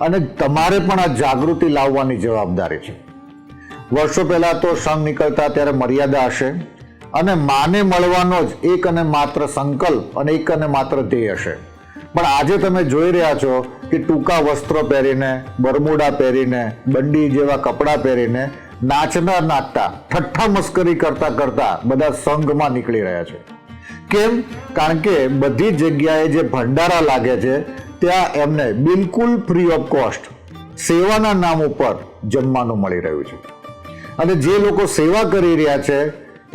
અને તમારે પણ આ જાગૃતિ લાવવાની જવાબદારી છે. વર્ષો પહેલા તો સંઘ નીકળતા ત્યારે મર્યાદા હશે અને માને મળવાનો જ એક અને માત્ર સંકલ્પ અને એક અને માત્ર ધ્યેય હશે. પણ આજે તમે જોઈ રહ્યા છો કે ટૂંકા વસ્ત્રો પહેરીને, બરમુડા પહેરીને, બંડી જેવા કપડાં પહેરીને નાચતા નાચતા, ઠઠ્ઠા મસ્કરી કરતા કરતા બધા સંઘમાં નીકળી રહ્યા છે. કેમ? કારણ કે બધી જગ્યાએ જે ભંડારા લાગે છે ત્યાં એમને બિલકુલ ફ્રી ઓફ કોસ્ટ સેવાના નામ ઉપર જમવાનું મળી રહ્યું છે. અને જે લોકો સેવા કરી રહ્યા છે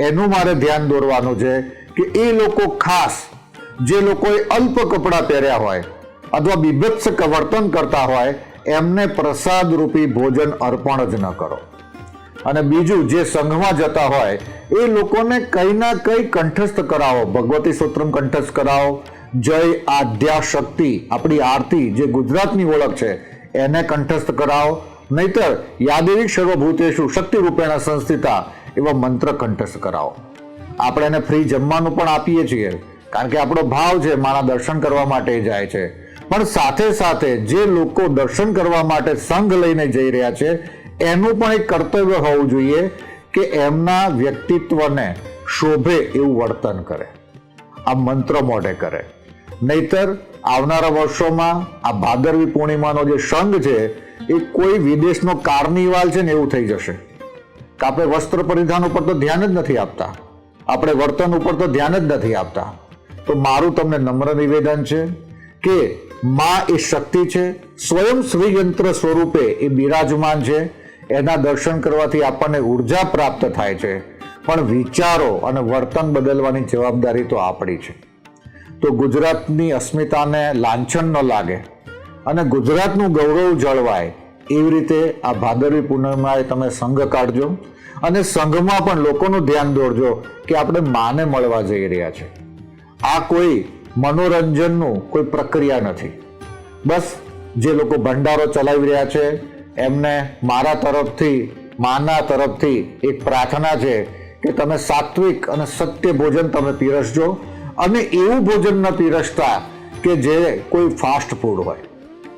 એનું મારે ધ્યાન દોરવાનું છે કે એ લોકો ખાસ જે લોકોએ અલ્પ કપડાં પહેર્યા હોય અથવા બીભત્સ વર્તન કરતા હોય એમને પ્રસાદ રૂપી ભોજન અર્પણ જ ન કરો. અને બીજું, જે સંઘમાં જતા હોય એ લોકોને કંઈ ના કંઈ કંઠસ્થ કરાવો. ભગવતી સૂત્રમ કંઠસ્થ કરાવો, જય આદ્યા શક્તિ, આપણી આરતી જે ગુજરાતની ઓળખ છે એને કંઠસ્થ કરાવો. નહીતર યાદેવી સર્વભૂતેષુ શક્તિ રૂપેણ સંસ્થિતા એવા મંત્ર કંઠસ્થ કરાવો. આપણે એને ફ્રી જમવાનું પણ આપીએ છીએ કારણ કે આપણો ભાવ છે માના દર્શન કરવા માટે જાય છે. પણ સાથે સાથે જે લોકો દર્શન કરવા માટે સંઘ લઈને જઈ રહ્યા છે એનું પણ એક કર્તવ્ય હોવું જોઈએ કે એમના વ્યક્તિત્વને શોભે એવું વર્તન કરે, આ મંત્ર મોઢે કરે. નહીતર આવનારા વર્ષોમાં આ ભાદરવી પૂર્ણિમાનો જે સંઘ છે એ કોઈ વિદેશનો કાર્નિવાલ છે ને એવું થઈ જશે કે આપણે વસ્ત્ર પરિધાન ઉપર તો ધ્યાન જ નથી આપતા, આપણે વર્તન ઉપર તો ધ્યાન જ નથી આપતા. તો મારું તમને નમ્ર નિવેદન છે કે માં એ શક્તિ છે, સ્વયં શ્રીયંત્ર સ્વરૂપે એ બિરાજમાન છે. એના દર્શન કરવાથી આપણને ઉર્જા પ્રાપ્ત થાય છે, પણ વિચારો અને વર્તન બદલવાની જવાબદારી તો આપણી છે. તો ગુજરાતની અસ્મિતાને લાંછન ન લાગે અને ગુજરાતનું ગૌરવ જળવાય એવી રીતે આ ભાદરવી પૂર્ણિમાએ તમે સંઘ કાઢજો અને સંઘમાં પણ લોકોનું ધ્યાન દોરજો કે આપણે માને મળવા જઈ રહ્યા છે. આ કોઈ મનોરંજનનું કોઈ પ્રક્રિયા નથી. બસ જે લોકો ભંડારો ચલાવી રહ્યા છે એમને મારા તરફથી, માના તરફથી એક પ્રાર્થના છે કે તમે સાત્વિક અને સત્ય ભોજન તમે પીરસજો અને એવું ભોજન ન પીરસતા કે જે કોઈ ફાસ્ટ ફૂડ હોય,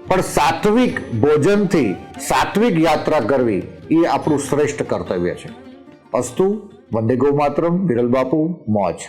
પણ સાત્વિક ભોજનથી સાત્વિક યાત્રા કરવી એ આપણું શ્રેષ્ઠ કર્તવ્ય છે. અસ્તુ. વંદે ગૌ માતરમ. વિરલ બાપુ. મોજ.